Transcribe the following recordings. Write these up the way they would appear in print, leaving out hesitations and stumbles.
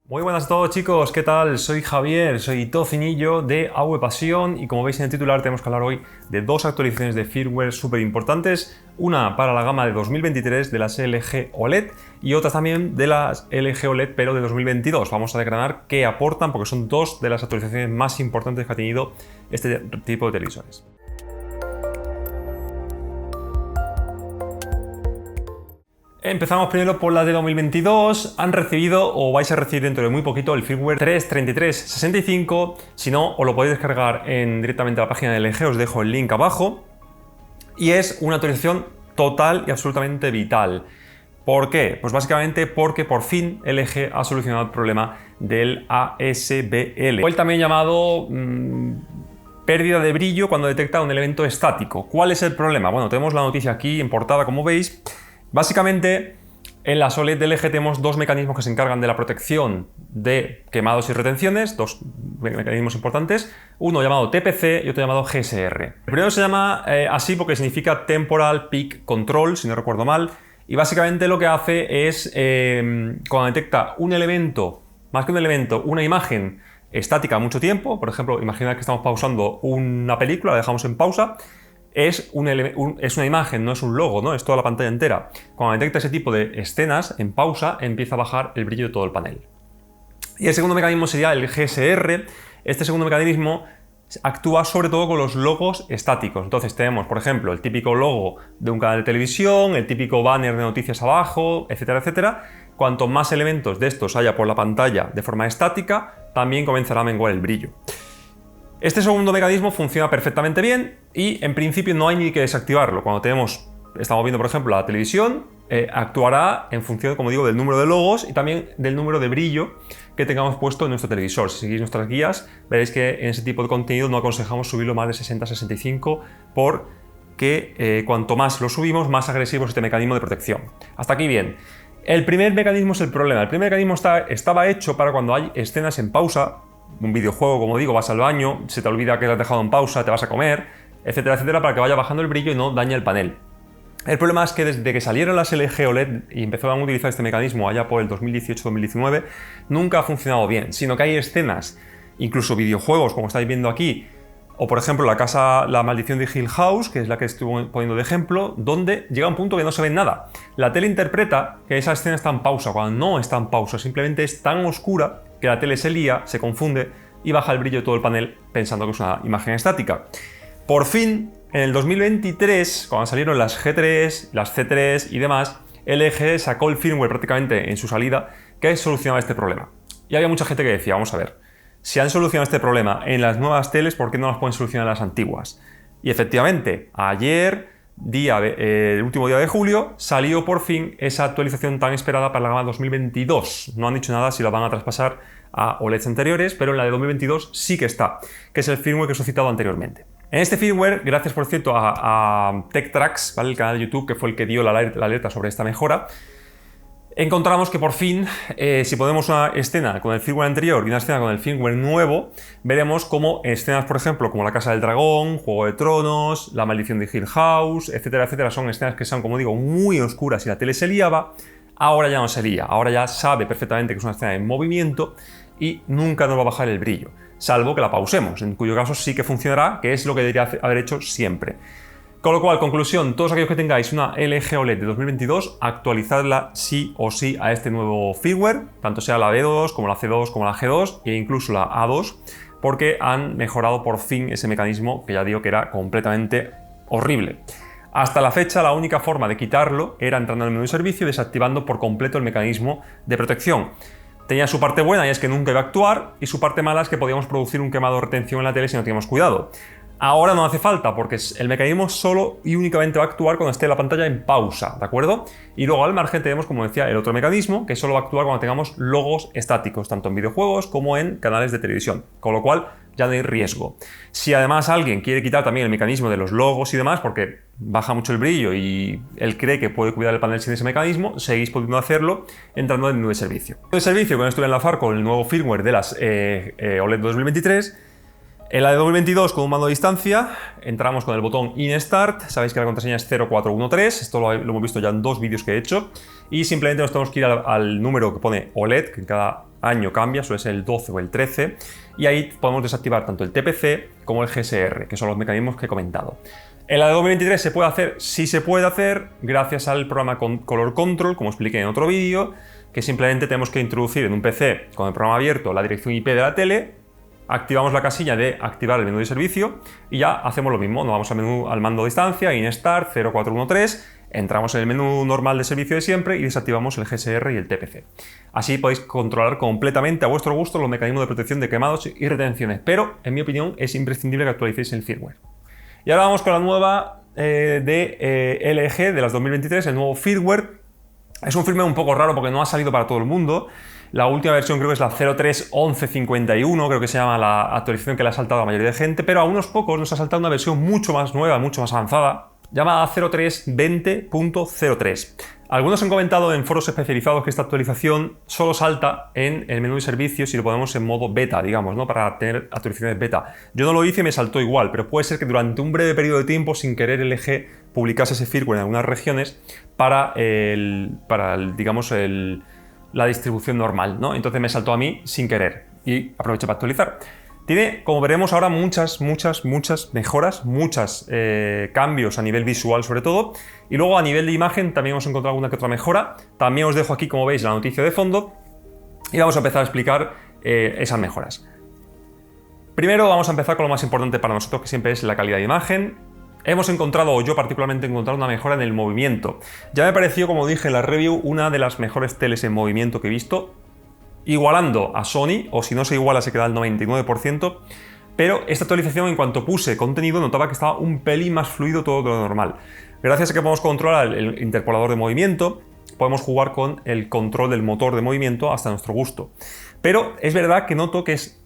Muy buenas a todos, chicos, ¿qué tal? Soy Javier, soy tocinillo de AV Pasión y como veis en el titular tenemos que hablar hoy de dos actualizaciones de firmware súper importantes, una para la gama de 2023 de las LG OLED y otra también de las LG OLED pero de 2022. Vamos a desgranar qué aportan porque son dos de las actualizaciones más importantes que ha tenido este tipo de televisores. Empezamos primero por la de 2022. Han recibido o vais a recibir dentro de muy poquito el firmware 3.33.65. Si no, os lo podéis descargar directamente a la página de LG, os dejo el link abajo. Y es una actualización total y absolutamente vital. ¿Por qué? Pues básicamente porque por fin LG ha solucionado el problema del ASBL, o el también llamado pérdida de brillo cuando detecta un elemento estático. ¿Cuál es el problema? Bueno, tenemos la noticia aquí en portada, como veis. Básicamente, en las OLED de LG tenemos dos mecanismos que se encargan de la protección de quemados y retenciones, dos mecanismos importantes, uno llamado TPC y otro llamado GSR. El primero se llama así porque significa Temporal Peak Control, si no recuerdo mal, y básicamente lo que hace es, cuando detecta un elemento, más que un elemento, una imagen estática mucho tiempo, por ejemplo, imaginad que estamos pausando una película, la dejamos en pausa, es una imagen, no es un logo, ¿no? Es toda la pantalla entera. Cuando detecta ese tipo de escenas en pausa, empieza a bajar el brillo de todo el panel. Y el segundo mecanismo sería el GSR. Este segundo mecanismo actúa sobre todo con los logos estáticos. Entonces tenemos, por ejemplo, el típico logo de un canal de televisión, el típico banner de noticias abajo, etcétera, etcétera. Cuanto más elementos de estos haya por la pantalla de forma estática, también comenzará a menguar el brillo. Este segundo mecanismo funciona perfectamente bien y en principio no hay ni que desactivarlo. Cuando estamos viendo por ejemplo la televisión, actuará en función, como digo, del número de logos y también del número de brillo que tengamos puesto en nuestro televisor. Si seguís nuestras guías veréis que en ese tipo de contenido no aconsejamos subirlo más de 60-65 porque cuanto más lo subimos, más agresivo es este mecanismo de protección. Hasta aquí bien. El primer mecanismo es el problema. El primer mecanismo estaba hecho para cuando hay escenas en pausa, un videojuego, como digo, vas al baño, se te olvida que lo has dejado en pausa, te vas a comer, etcétera, etcétera, para que vaya bajando el brillo y no dañe el panel. El problema es que desde que salieron las LG OLED y empezaron a utilizar este mecanismo allá por el 2018-2019, nunca ha funcionado bien, sino que hay escenas, incluso videojuegos, como estáis viendo aquí, o por ejemplo La maldición de Hill House, que es la que estuve poniendo de ejemplo, donde llega un punto que no se ve nada. La tele interpreta que esa escena está en pausa, cuando no está en pausa, simplemente es tan oscura que la tele se lía, se confunde y baja el brillo de todo el panel pensando que es una imagen estática. Por fin, en el 2023, cuando salieron las G3, las C3 y demás, LG sacó el firmware prácticamente en su salida que solucionaba este problema. Y había mucha gente que decía, vamos a ver, si han solucionado este problema en las nuevas teles, ¿por qué no las pueden solucionar en las antiguas? Y efectivamente, ayer, el último día de julio, salió por fin esa actualización tan esperada para la gama 2022. No han dicho nada si la van a traspasar a OLEDs anteriores, pero en la de 2022 sí que está, que es el firmware que os he citado anteriormente. En este firmware, gracias por cierto a TechTracks, ¿vale? El canal de YouTube que fue el que dio la alerta sobre esta mejora, encontramos que por fin, si ponemos una escena con el firmware anterior y una escena con el firmware nuevo, veremos cómo escenas, por ejemplo, como La Casa del Dragón, Juego de Tronos, La maldición de Hill House, etcétera, etcétera, son escenas que son, como digo, muy oscuras y la tele se liaba. Ahora ya no se lía, ahora ya sabe perfectamente que es una escena en movimiento y nunca nos va a bajar el brillo, salvo que la pausemos, en cuyo caso sí que funcionará, que es lo que debería haber hecho siempre. Con lo cual, conclusión, todos aquellos que tengáis una LG OLED de 2022, actualizadla sí o sí a este nuevo firmware, tanto sea la B2 como la C2 como la G2 e incluso la A2, porque han mejorado por fin ese mecanismo que ya digo que era completamente horrible. Hasta la fecha, la única forma de quitarlo era entrando en el menú de servicio y desactivando por completo el mecanismo de protección. Tenía su parte buena y es que nunca iba a actuar, y su parte mala es que podíamos producir un quemado de retención en la tele si no teníamos cuidado. Ahora no hace falta porque el mecanismo solo y únicamente va a actuar cuando esté la pantalla en pausa, ¿de acuerdo? Y luego al margen tenemos, como decía, el otro mecanismo que solo va a actuar cuando tengamos logos estáticos, tanto en videojuegos como en canales de televisión, con lo cual ya no hay riesgo. Si además alguien quiere quitar también el mecanismo de los logos y demás porque baja mucho el brillo y él cree que puede cuidar el panel sin ese mecanismo, seguís pudiendo hacerlo entrando en el menú de servicio. El menú de servicio, con esto voy a enlazar con el nuevo firmware de las OLED 2023. En la de 2022, con un mando a distancia, entramos con el botón InStart. Sabéis que la contraseña es 0413. Esto lo hemos visto ya en dos vídeos que he hecho. Y simplemente nos tenemos que ir al número que pone OLED, que en cada año cambia, suele ser el 12 o el 13, y ahí podemos desactivar tanto el TPC como el GSR, que son los mecanismos que he comentado. En la de 2023 se puede hacer, sí se puede hacer, gracias al programa Color Control, como expliqué en otro vídeo, que simplemente tenemos que introducir en un PC con el programa abierto la dirección IP de la tele, activamos la casilla de activar el menú de servicio y ya hacemos lo mismo. Nos vamos al menú, al mando a distancia, InStart 0413, entramos en el menú normal de servicio de siempre y desactivamos el GSR y el TPC. Así podéis controlar completamente a vuestro gusto los mecanismos de protección de quemados y retenciones, pero en mi opinión es imprescindible que actualicéis el firmware. Y ahora vamos con la nueva de LG de las 2023, el nuevo firmware. Es un firmware un poco raro porque no ha salido para todo el mundo. La última versión creo que es la 03.1151, creo que se llama la actualización que le ha saltado a la mayoría de gente, pero a unos pocos nos ha saltado una versión mucho más nueva, mucho más avanzada, llamada 03.20.03. Algunos han comentado en foros especializados que esta actualización solo salta en el menú de servicios si lo ponemos en modo beta, digamos, ¿no? Para tener actualizaciones beta. Yo no lo hice y me saltó igual, pero puede ser que durante un breve periodo de tiempo, sin querer, LG publicase ese firmware en algunas regiones para la distribución normal, ¿no? Entonces me saltó a mí sin querer y aproveché para actualizar. Tiene, como veremos ahora, muchas mejoras, muchos cambios a nivel visual sobre todo, y luego a nivel de imagen también hemos encontrado alguna que otra mejora. También os dejo aquí, como veis, la noticia de fondo y vamos a empezar a explicar esas mejoras. Primero vamos a empezar con lo más importante para nosotros, que siempre es la calidad de imagen. Hemos encontrado, o yo particularmente he encontrado, una mejora en el movimiento. Ya me pareció, como dije en la review, una de las mejores teles en movimiento que he visto, igualando a Sony, o si no se iguala se queda al 99%, pero esta actualización, en cuanto puse contenido, notaba que estaba un pelín más fluido todo de lo normal. Gracias a que podemos controlar el interpolador de movimiento, podemos jugar con el control del motor de movimiento hasta nuestro gusto. Pero es verdad que noto que es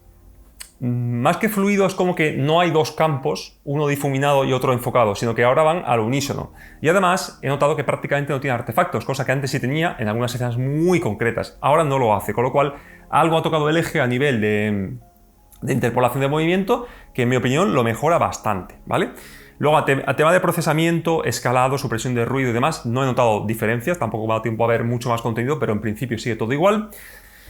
más que fluido, es como que no hay dos campos, uno difuminado y otro enfocado, sino que ahora van al unísono. Y además he notado que prácticamente no tiene artefactos, cosa que antes sí tenía en algunas escenas muy concretas. Ahora no lo hace, con lo cual algo ha tocado el eje a nivel de interpolación de movimiento, que en mi opinión lo mejora bastante, ¿vale? Luego, a tema de procesamiento, escalado, supresión de ruido y demás, no he notado diferencias, tampoco me ha dado tiempo a ver mucho más contenido, pero en principio sigue todo igual.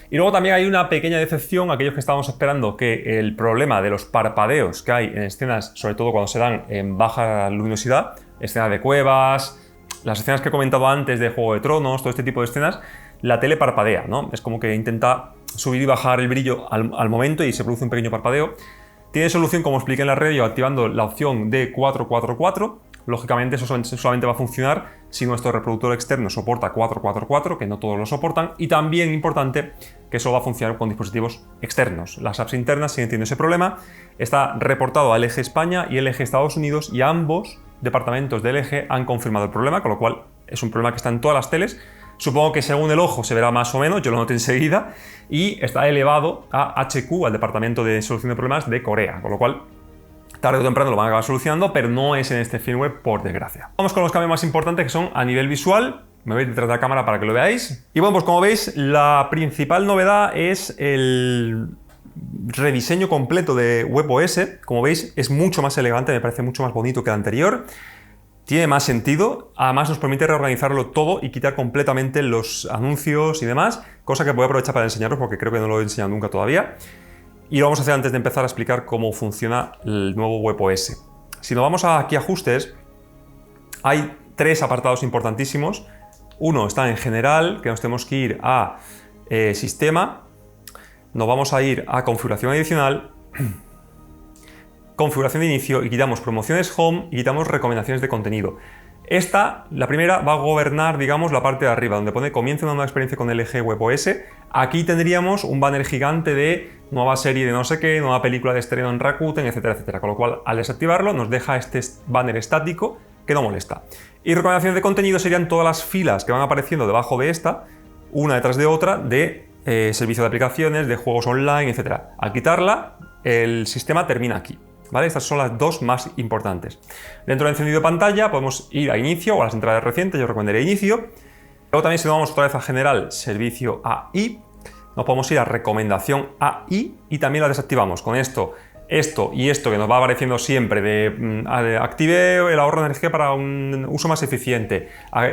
Y luego también hay una pequeña decepción, aquellos que estábamos esperando que el problema de los parpadeos que hay en escenas, sobre todo cuando se dan en baja luminosidad, escenas de cuevas, las escenas que he comentado antes de Juego de Tronos, todo este tipo de escenas, la tele parpadea, ¿no? Es como que intenta subir y bajar el brillo al momento y se produce un pequeño parpadeo. Tiene solución, como expliqué en la review, activando la opción de 444. Lógicamente eso solamente va a funcionar si nuestro reproductor externo soporta 444, que no todos lo soportan, y también importante que eso va a funcionar con dispositivos externos. Las apps internas siguen teniendo ese problema. Está reportado a LG España y LG Estados Unidos, y ambos departamentos de LG han confirmado el problema, con lo cual es un problema que está en todas las teles. Supongo que según el ojo se verá más o menos, yo lo noté enseguida, y está elevado a HQ, al departamento de solución de problemas de Corea, con lo cual tarde o temprano lo van a acabar solucionando, pero no es en este firmware, por desgracia. Vamos con los cambios más importantes, que son a nivel visual. Me voy detrás de la cámara para que lo veáis. Y bueno, pues como veis, la principal novedad es el rediseño completo de WebOS. Como veis, es mucho más elegante, me parece mucho más bonito que el anterior. Tiene más sentido, además nos permite reorganizarlo todo y quitar completamente los anuncios y demás, cosa que voy a aprovechar para enseñaros porque creo que no lo he enseñado nunca todavía. Y lo vamos a hacer antes de empezar a explicar cómo funciona el nuevo WebOS. Si nos vamos aquí a ajustes, hay tres apartados importantísimos. Uno está en general, que nos tenemos que ir a sistema, nos vamos a ir a configuración adicional, configuración de inicio, y quitamos promociones home y quitamos recomendaciones de contenido. Esta, la primera, va a gobernar, digamos, la parte de arriba, donde pone comienza una nueva experiencia con LG WebOS. Aquí tendríamos un banner gigante de nueva serie de no sé qué, nueva película de estreno en Rakuten, etcétera, etcétera. Con lo cual, al desactivarlo, nos deja este banner estático que no molesta. Y recomendaciones de contenido serían todas las filas que van apareciendo debajo de esta, una detrás de otra, de servicio de aplicaciones, de juegos online, etcétera. Al quitarla, el sistema termina aquí. ¿Vale? Estas son las dos más importantes. Dentro del encendido de pantalla podemos ir a inicio o a las entradas recientes, yo recomendaría inicio. Luego también, si nos vamos otra vez a general, servicio AI, nos podemos ir a recomendación AI y también la desactivamos. Con esto y esto que nos va apareciendo siempre de active el ahorro de energía para un uso más eficiente.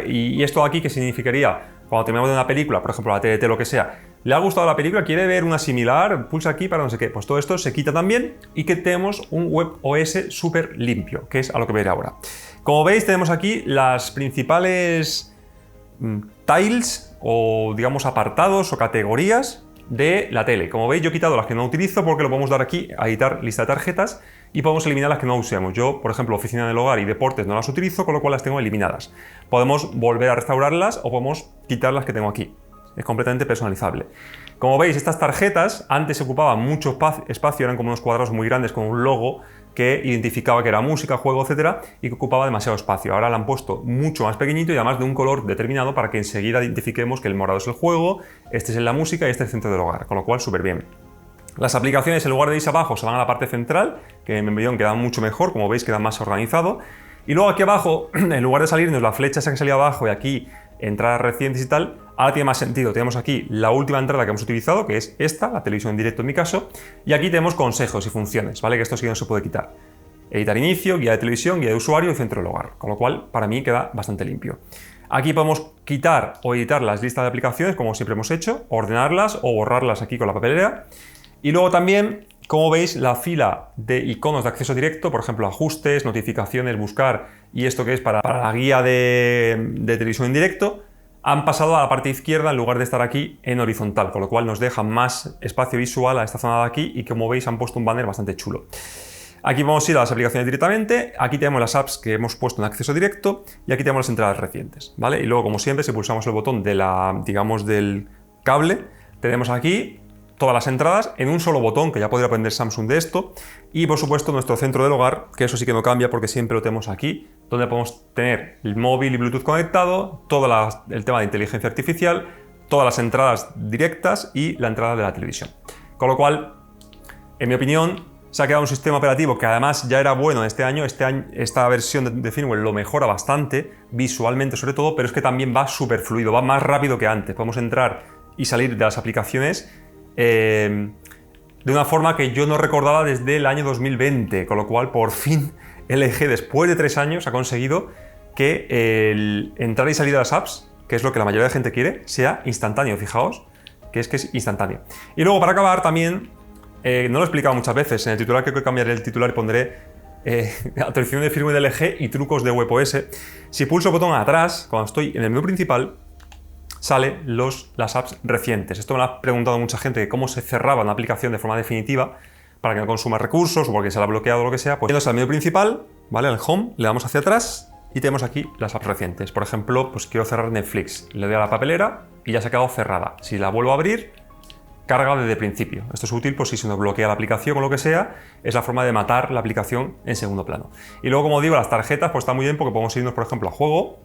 Y esto aquí, que significaría, cuando terminamos de una película, por ejemplo la TDT, lo que sea, le ha gustado la película, quiere ver una similar, pulsa aquí para no sé qué. Pues todo esto se quita también y que tenemos un WebOS súper limpio, que es a lo que veré ahora. Como veis, tenemos aquí las principales tiles o digamos apartados o categorías de la tele. Como veis, yo he quitado las que no utilizo porque lo podemos dar aquí a editar lista de tarjetas y podemos eliminar las que no usemos. Yo, por ejemplo, oficina del hogar y deportes no las utilizo, con lo cual las tengo eliminadas. Podemos volver a restaurarlas o podemos quitar las que tengo aquí. Es completamente personalizable. Como veis, estas tarjetas antes ocupaban mucho espacio, eran como unos cuadrados muy grandes con un logo que identificaba que era música, juego, etcétera, y que ocupaba demasiado espacio. Ahora la han puesto mucho más pequeñito y además de un color determinado para que enseguida identifiquemos que el morado es el juego, este es la música y este es el centro del hogar, con lo cual súper bien. Las aplicaciones, en lugar de irse abajo, se van a la parte central, que en mi opinión queda mucho mejor, como veis queda más organizado. Y luego aquí abajo, en lugar de salirnos la flecha esa que salía abajo y aquí entradas recientes y tal, ahora tiene más sentido. Tenemos aquí la última entrada que hemos utilizado, que es esta, la televisión en directo en mi caso, y aquí tenemos consejos y funciones, ¿vale? Que esto sí que no se puede quitar. Editar inicio, guía de televisión, guía de usuario y centro del hogar, con lo cual para mí queda bastante limpio. Aquí podemos quitar o editar las listas de aplicaciones, como siempre hemos hecho, ordenarlas o borrarlas aquí con la papelera. Y luego también, como veis, la fila de iconos de acceso directo, por ejemplo, ajustes, notificaciones, buscar y esto que es para la guía de televisión en directo, han pasado a la parte izquierda en lugar de estar aquí en horizontal, con lo cual nos deja más espacio visual a esta zona de aquí y como veis han puesto un banner bastante chulo. Aquí vamos a ir a las aplicaciones directamente, aquí tenemos las apps que hemos puesto en acceso directo y aquí tenemos las entradas recientes, ¿vale? Y luego, como siempre, si pulsamos el botón de del cable, tenemos aquí todas las entradas en un solo botón, que ya podría aprender Samsung de esto, y por supuesto nuestro centro del hogar, que eso sí que no cambia porque siempre lo tenemos aquí, donde podemos tener el móvil y Bluetooth conectado, todo el tema de inteligencia artificial, todas las entradas directas y la entrada de la televisión. Con lo cual, en mi opinión, se ha quedado un sistema operativo que además ya era bueno este año. Esta versión de firmware lo mejora bastante, visualmente sobre todo, pero es que también va súper fluido, va más rápido que antes. Podemos entrar y salir de las aplicaciones de una forma que yo no recordaba desde el año 2020, con lo cual por fin LG después de 3 años ha conseguido que el entrar y salir de las apps, que es lo que la mayoría de gente quiere, sea instantáneo. Fijaos que es instantáneo. Y luego para acabar también, no lo he explicado muchas veces, en el titular creo que cambiaré el titular y pondré actualización de firmware de LG y trucos de WebOS. Si pulso el botón atrás, cuando estoy en el menú principal, sale las apps recientes. Esto me lo ha preguntado mucha gente, que cómo se cerraba una aplicación de forma definitiva para que no consuma recursos o porque se la ha bloqueado o lo que sea. Pues yéndose al menú principal, ¿vale? Al home, le damos hacia atrás y tenemos aquí las apps recientes. Por ejemplo, pues quiero cerrar Netflix, le doy a la papelera y ya se ha quedado cerrada. Si la vuelvo a abrir, carga desde el principio. Esto es útil por si se nos bloquea la aplicación o lo que sea, es la forma de matar la aplicación en segundo plano. Y luego, como digo, las tarjetas pues está muy bien porque podemos irnos, por ejemplo, a juego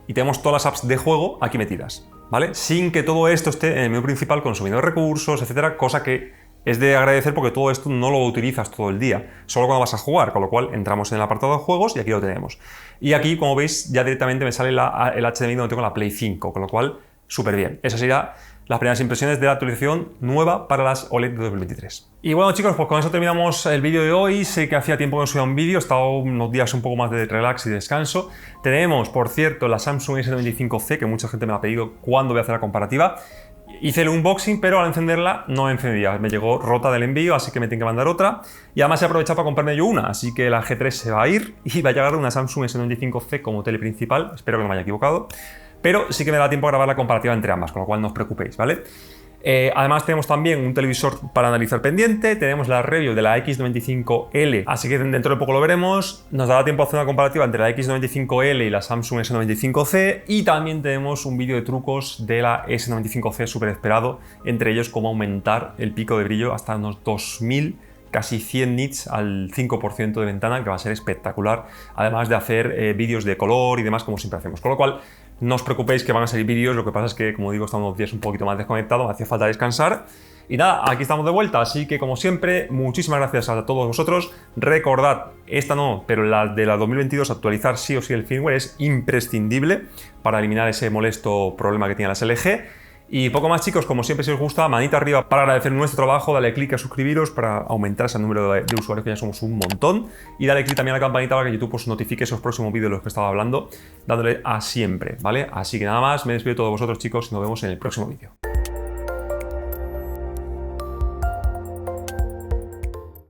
y tenemos todas las apps de juego aquí metidas, ¿vale? Sin que todo esto esté en el menú principal consumiendo recursos, etcétera, cosa que es de agradecer porque todo esto no lo utilizas todo el día, solo cuando vas a jugar, con lo cual entramos en el apartado de juegos y aquí lo tenemos. Y aquí, como veis, ya directamente me sale el HDMI donde tengo la Play 5, con lo cual, súper bien. Esa sería las primeras impresiones de la actualización nueva para las OLED de 2023. Y bueno, chicos, pues con eso terminamos el vídeo de hoy. Sé que hacía tiempo que no subía un vídeo, he estado unos días un poco más de relax y descanso. Tenemos, por cierto, la Samsung S95C, que mucha gente me ha pedido cuándo voy a hacer la comparativa. Hice el unboxing, pero al encenderla no encendía. Me llegó rota del envío, así que me tengo que mandar otra. Y además he aprovechado para comprarme yo una, así que la G3 se va a ir y va a llegar una Samsung S95C como tele principal. Espero que no me haya equivocado. Pero sí que me da tiempo a grabar la comparativa entre ambas, con lo cual no os preocupéis, ¿vale? Además tenemos también un televisor para analizar pendiente, tenemos la review de la X95L, así que dentro de poco lo veremos. Nos dará tiempo a hacer una comparativa entre la X95L y la Samsung S95C y también tenemos un vídeo de trucos de la S95C súper esperado, entre ellos cómo aumentar el pico de brillo hasta unos 2000, casi 100 nits al 5% de ventana, que va a ser espectacular, además de hacer vídeos de color y demás como siempre hacemos, con lo cual no os preocupéis que van a salir vídeos, lo que pasa es que, como digo, estamos unos días un poquito más desconectados, me hacía falta descansar. Y nada, aquí estamos de vuelta, así que como siempre, muchísimas gracias a todos vosotros. Recordad, esta no, pero la de la 2022, actualizar sí o sí el firmware es imprescindible para eliminar ese molesto problema que tienen las LG. Y poco más, chicos, como siempre, si os gusta, manita arriba para agradecer nuestro trabajo, dale click a suscribiros para aumentar ese número de usuarios, que ya somos un montón, y dale click también a la campanita para que YouTube os notifique esos próximos vídeos de los que estaba hablando, dándole a siempre, ¿vale? Así que nada más, me despido de todos vosotros, chicos, y nos vemos en el próximo vídeo.